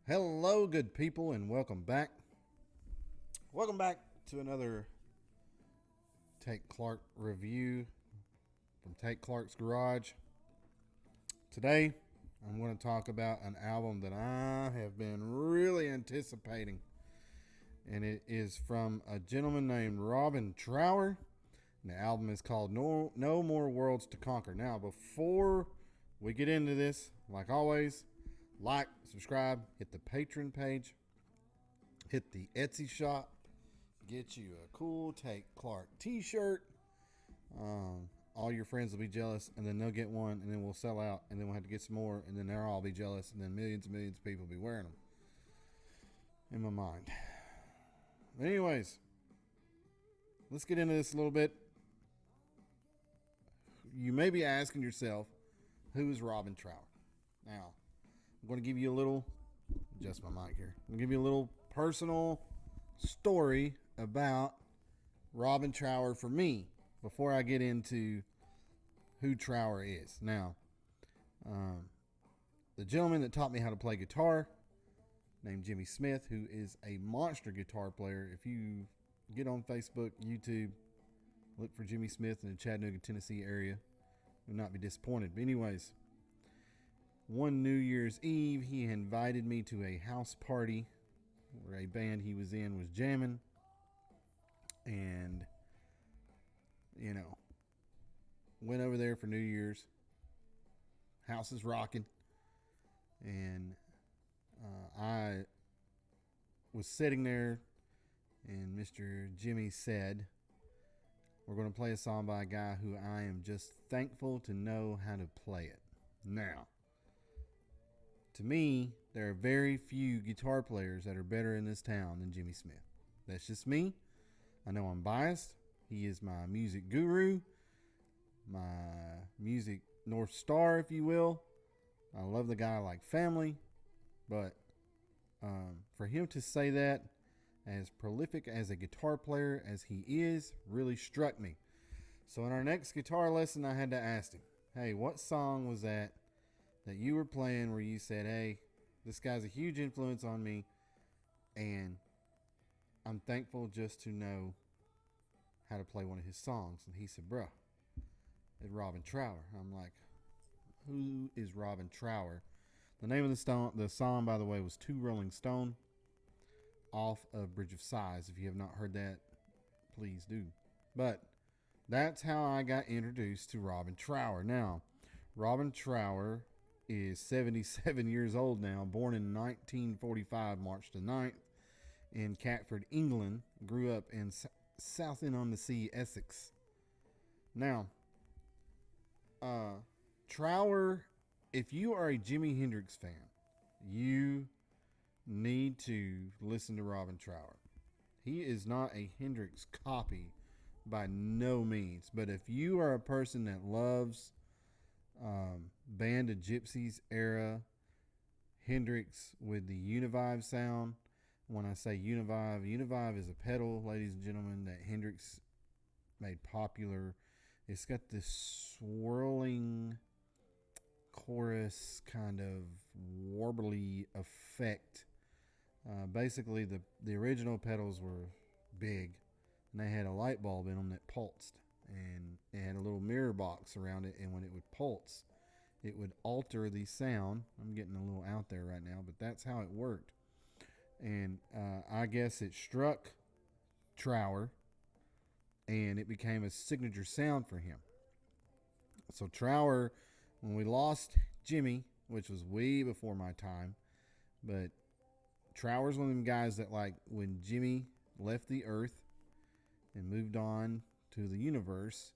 Hello, good people, and welcome back. Welcome back to another Take Clark review from Take Clark's Garage. Today, I'm going to talk about an album that I have been really anticipating, and it is from a gentleman named Robin Trower. And the album is called No More Worlds to Conquer. Now, before we get into this, like always, like, subscribe, hit the Patreon page, hit the Etsy shop, get you a cool Take Clark t-shirt. All your friends will be jealous, and then they'll get one, and then we'll sell out, and then we'll have to get some more, and then they'll all be jealous, and then millions and millions of people will be wearing them. In my mind. But anyways, let's get into this a little bit. You may be asking yourself, who is Robin Trower? Now, I'm going to give you a little, adjust my mic here. I'm going to give you a little personal story about Robin Trower for me before I get into who Trower is. Now, the gentleman that taught me how to play guitar, named Jimmy Smith, who is a monster guitar player. If you get on Facebook, YouTube, look for Jimmy Smith in the Chattanooga, Tennessee area, you'll not be disappointed. But anyways, one New Year's Eve, he invited me to a house party where a band he was in was jamming. And, went over there for New Year's. House is rocking. And I was sitting there, and Mr. Jimmy said, "We're going to play a song by a guy who I am just thankful to know how to play it." Now, to me, there are very few guitar players that are better in this town than Jimmy Smith. That's just me. I know I'm biased. He is my music guru, my music North Star, if you will. I love the guy like family, but for him to say that, as prolific as a guitar player as he is, really struck me. So in our next guitar lesson, I had to ask him, "Hey, what song was that you were playing where you said, hey, this guy's a huge influence on me, and I'm thankful just to know how to play one of his songs?" And he said, "Bruh, it's Robin Trower." I'm like, who is Robin Trower? The name of the song, by the way, was Two Rolling Stone, off of Bridge of Sighs. If you have not heard that, please do. But that's how I got introduced to Robin Trower. Now, Robin Trower is 77 years old now, born in 1945, March the 9th, in Catford, England. Grew up in Southend-on-the-Sea, Essex. Now, Trower, if you are a Jimi Hendrix fan, you need to listen to Robin Trower. He is not a Hendrix copy by no means, but if you are a person that loves Band of Gypsies era Hendrix with the Univibe sound. When I say Univibe is a pedal, ladies and gentlemen, that Hendrix made popular. It's got this swirling chorus kind of warbly effect. Basically, the original pedals were big, and they had a light bulb in them that pulsed, and it had a little mirror box around it, and when it would pulse, it would alter the sound. I'm getting a little out there right now, but that's how it worked. And I guess it struck Trower, and it became a signature sound for him. So Trower, when we lost Jimmy, which was way before my time, but Trower's one of them guys that, like, when Jimmy left the earth and moved on to the universe,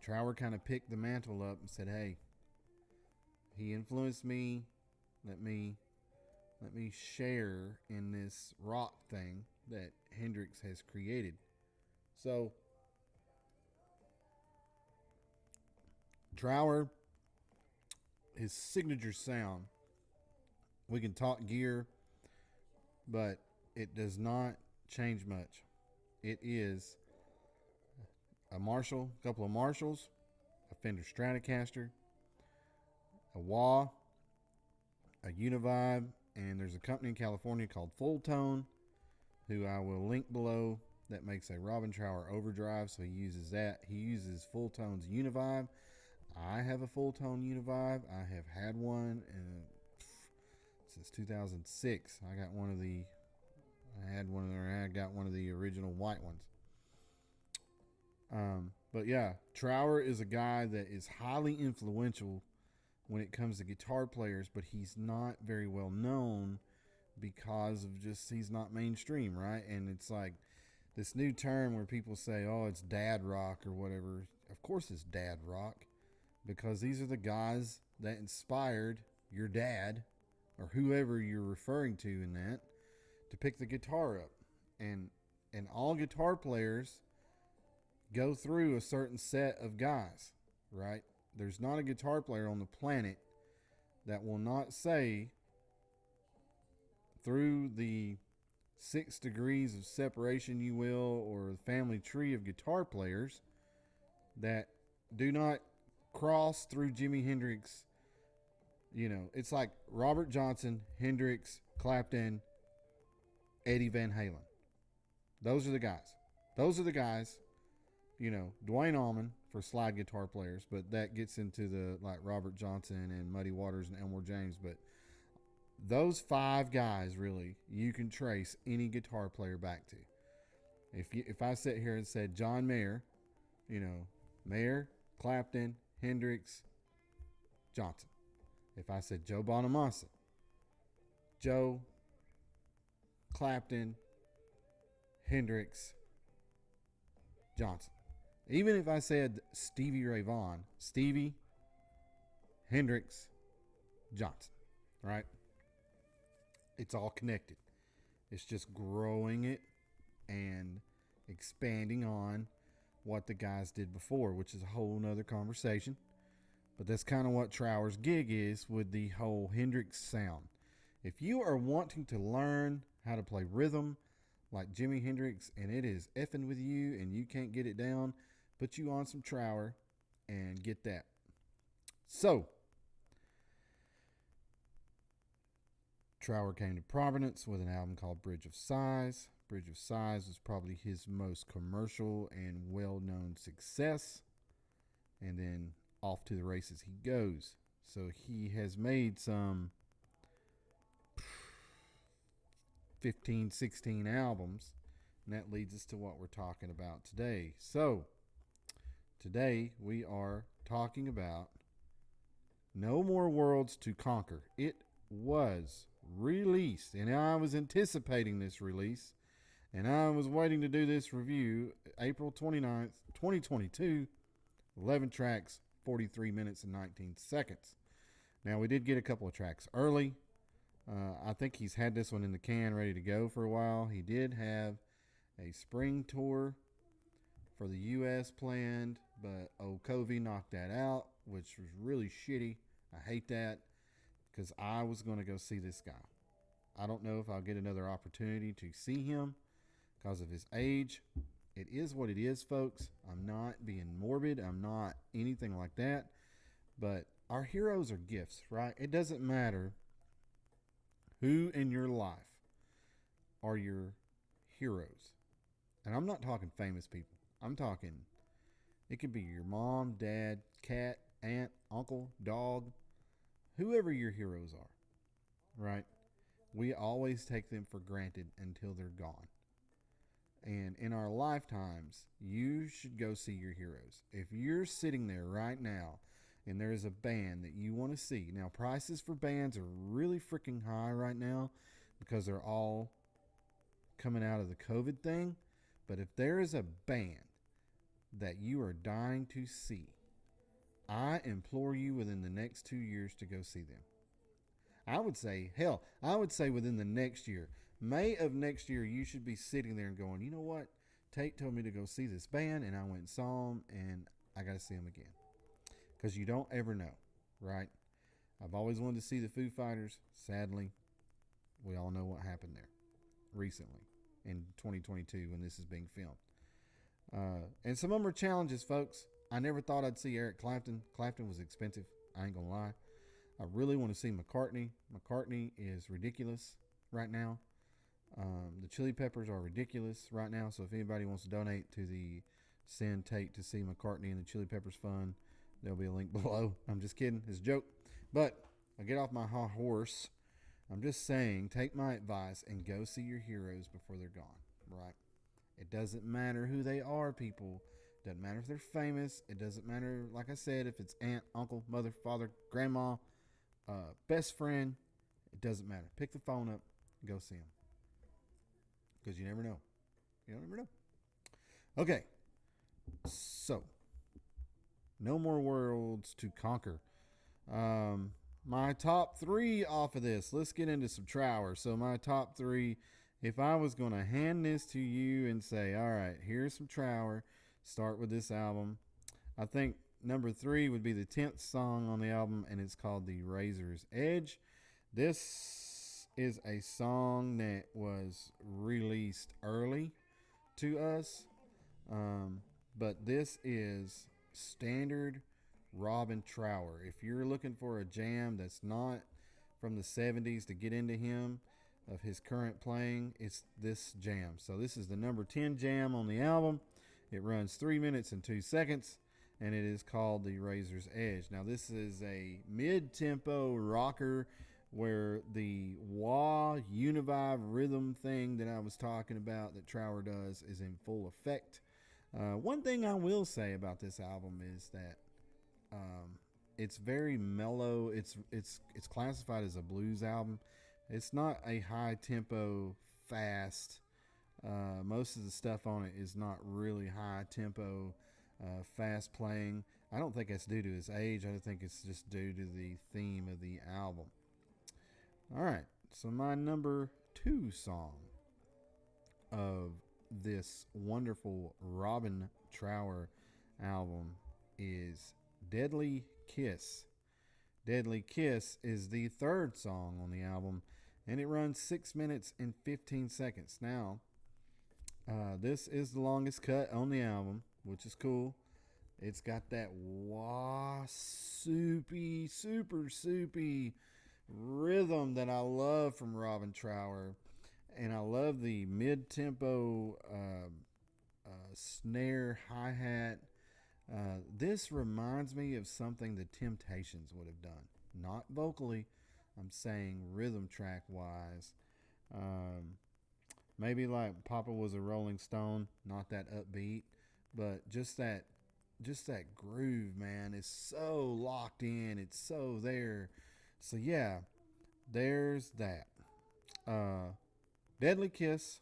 Trower kind of picked the mantle up and said, "Hey, he influenced me. Let me share in this rock thing that Hendrix has created." So Trower, his signature sound, we can talk gear, but it does not change much. It is a Marshall, a couple of Marshalls, a Fender Stratocaster, a wah, a Univibe, And there's a company in California called Full Tone, who I will link below, that makes a Robin Trower overdrive. So he uses that. He uses Full Tone's Univibe. I have a Full Tone Univibe. I have had one since 2006. I got one of the original white ones. But yeah, Trower is a guy that is highly influential when it comes to guitar players, but he's not very well known because of just, he's not mainstream, right? And it's like this new term where people say, oh, it's dad rock or whatever. Of course it's dad rock, because these are the guys that inspired your dad or whoever you're referring to in that to pick the guitar up. And all guitar players go through a certain set of guys, right? There's not a guitar player on the planet that will not say, through the 6 degrees of separation, you will, or the family tree of guitar players, that do not cross through Jimi Hendrix. You know, it's like Robert Johnson, Hendrix, Clapton, Eddie Van Halen. Those are the guys. You know, Dwayne Allman for slide guitar players, but that gets into the like Robert Johnson and Muddy Waters and Elmore James. But those 5 guys, really, you can trace any guitar player back to. If I sit here and said John Mayer, you know, Mayer, Clapton, Hendrix, Johnson. If I said Joe Bonamassa, Joe, Clapton, Hendrix, Johnson. Even if I said Stevie Ray Vaughan, Stevie, Hendrix, Johnson, right? It's all connected. It's just growing it and expanding on what the guys did before, which is a whole nother conversation. But that's kind of what Trower's gig is with the whole Hendrix sound. If you are wanting to learn how to play rhythm like Jimi Hendrix and it is effing with you and you can't get it down, put you on some Trower and get that. So, Trower came to prominence with an album called Bridge of Sighs. Bridge of Sighs was probably his most commercial and well-known success. And then off to the races he goes. So he has made some 15, 16 albums. And that leads us to what we're talking about today. So, today we are talking about No More Worlds to Conquer. It was released, and I was anticipating this release, and I was waiting to do this review April 29th, 2022, 11 tracks, 43 minutes and 19 seconds. Now, we did get a couple of tracks early. I think he's had this one in the can ready to go for a while. He did have a spring tour for the U.S. planned, but COVID knocked that out, which was really shitty. I hate that, because I was going to go see this guy. I don't know if I'll get another opportunity to see him because of his age. It is what it is, folks. I'm not being morbid. I'm not anything like that. But our heroes are gifts, right? It doesn't matter who in your life are your heroes. And I'm not talking famous people. I'm talking, it could be your mom, dad, cat, aunt, uncle, dog, whoever your heroes are, right? We always take them for granted until they're gone. And in our lifetimes, you should go see your heroes. If you're sitting there right now and there is a band that you want to see, now prices for bands are really freaking high right now because they're all coming out of the COVID thing. But if there is a band that you are dying to see, I implore you within the next 2 years to go see them. I would say within the next year, May of next year, you should be sitting there and going, you know what? Tate told me to go see this band, and I went and saw them, and I got to see them again. Because you don't ever know, right? I've always wanted to see the Foo Fighters. Sadly, we all know what happened there recently in 2022 when this is being filmed. And some of them are challenges, folks. I never thought I'd see Eric Clapton. Clapton was expensive. I ain't going to lie. I really want to see McCartney. McCartney is ridiculous right now. The Chili Peppers are ridiculous right now. So if anybody wants to donate to the Send Tate to see McCartney and the Chili Peppers fund, there'll be a link below. I'm just kidding. It's a joke. But I get off my high horse. I'm just saying, take my advice and go see your heroes before they're gone, right? It doesn't matter who they are, people. It doesn't matter if they're famous. It doesn't matter, like I said, if it's aunt, uncle, mother, father, grandma, best friend. It doesn't matter. Pick the phone up and go see them. Because you never know. You don't never know. Okay. So, no more worlds to conquer. My top 3 off of this. Let's get into some Trower. So my top 3, if I was going to hand this to you and say, all right, here's some Trower, start with this album. I think number 3 would be the 10th song on the album, and it's called The Razor's Edge. This is a song that was released early to us, but this is standard Robin Trower. If you're looking for a jam that's not from the 70s to get into him, of his current playing, it's this jam. So this is the number 10 jam on the album. It runs 3 minutes and 2 seconds, and it is called The Razor's Edge. Now this is a mid-tempo rocker where the wah univibe rhythm thing that I was talking about that Trower does is in full effect. One thing I will say about this album is that it's very mellow. It's classified as a blues album. It's not a high tempo, fast. Most of the stuff on it is not really high tempo, fast playing. I don't think that's due to his age. I think it's just due to the theme of the album. All right, so my number 2 song of this wonderful Robin Trower album is Deadly Kiss. Deadly Kiss is the 3rd song on the album, and it runs 6 minutes and 15 seconds. Now, this is the longest cut on the album, which is cool. It's got that wah, soupy, super soupy rhythm that I love from Robin Trower, and I love the mid-tempo snare, hi-hat. This reminds me of something the Temptations would have done. Not vocally, I'm saying rhythm track wise. Maybe like Papa Was a Rolling Stone, not that upbeat, but just that groove, man, is so locked in. It's so there. So yeah, there's that. Deadly Kiss,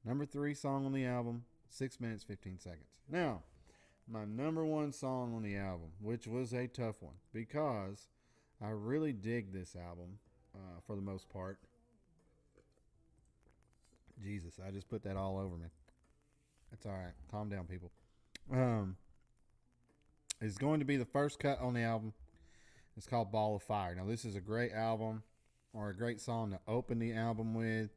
number 3 song on the album, 6 minutes, 15 seconds. Now, my number 1 song on the album, which was a tough one because I really dig this album for the most part. Jesus, I just put that all over me. That's all right. Calm down, people. It's going to be the first cut on the album. It's called Ball of Fire. Now, this is a great album or a great song to open the album with.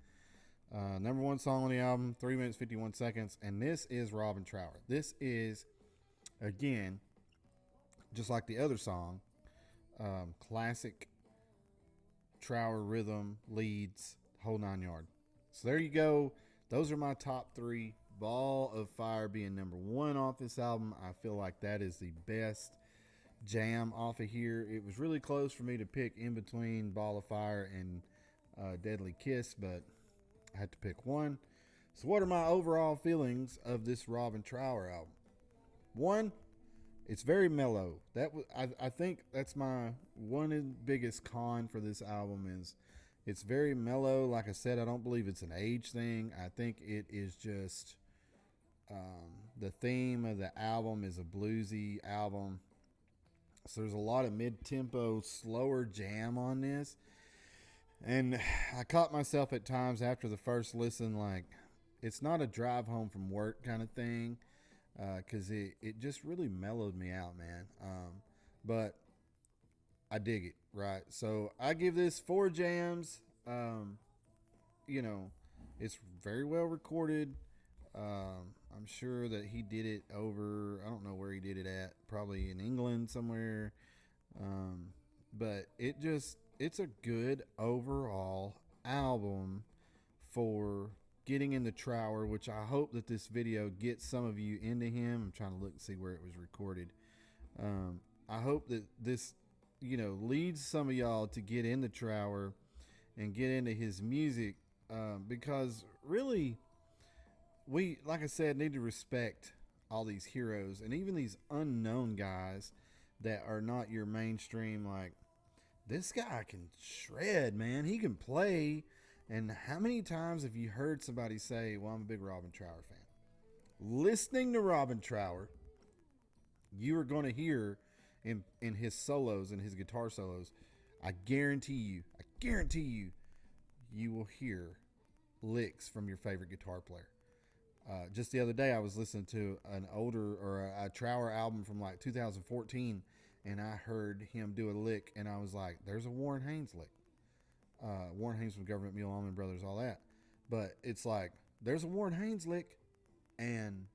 Number 1 song on the album, 3 minutes, 51 seconds. And this is Robin Trower. This is, again, just like the other song, classic Trower rhythm, leads, whole 9 yard. So there you go. Those are my top 3. Ball of Fire being number 1 off this album. I feel like that is the best jam off of here. It was really close for me to pick in between Ball of Fire and Deadly Kiss, but I had to pick one. So what are my overall feelings of this Robin Trower album? 1, it's very mellow. I think that's my one of the biggest con for this album is it's very mellow. Like I said, I don't believe it's an age thing. I think it is just the theme of the album is a bluesy album. So there's a lot of mid-tempo, slower jam on this. And I caught myself at times after the first listen, like, it's not a drive home from work kind of thing, because it just really mellowed me out, man. But I dig it, right? So I give this 4 jams. It's very well recorded. I'm sure that he did it over, I don't know where he did it at, probably in England somewhere. but it's a good overall album for getting into Trower, which I hope that this video gets some of you into him. I'm trying to look and see where it was recorded. I hope that this, leads some of y'all to get into Trower and get into his music, because really, we, like I said, need to respect all these heroes and even these unknown guys that are not your mainstream. Like, this guy can shred, man. He can play. And how many times have you heard somebody say, well, I'm a big Robin Trower fan? Listening to Robin Trower, you are going to hear in his solos and his guitar solos, I guarantee you, you will hear licks from your favorite guitar player. Just the other day, I was listening to an older or a Trower album from like 2014, and I heard him do a lick, and I was like, there's a Warren Haynes lick. Warren Haynes from Government Mule, Allman Brothers, all that. But it's like, there's a Warren Haynes lick, and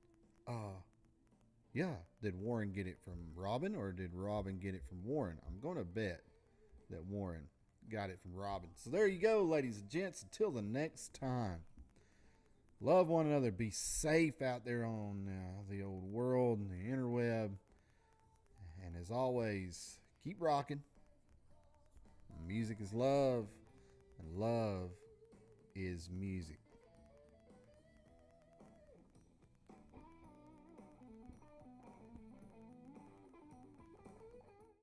yeah, did Warren get it from Robin, or did Robin get it from Warren? I'm going to bet that Warren got it from Robin. So there you go, ladies and gents. Until the next time, love one another. Be safe out there on the old world and the interweb. And as always, keep rocking. Music is love, and love is music.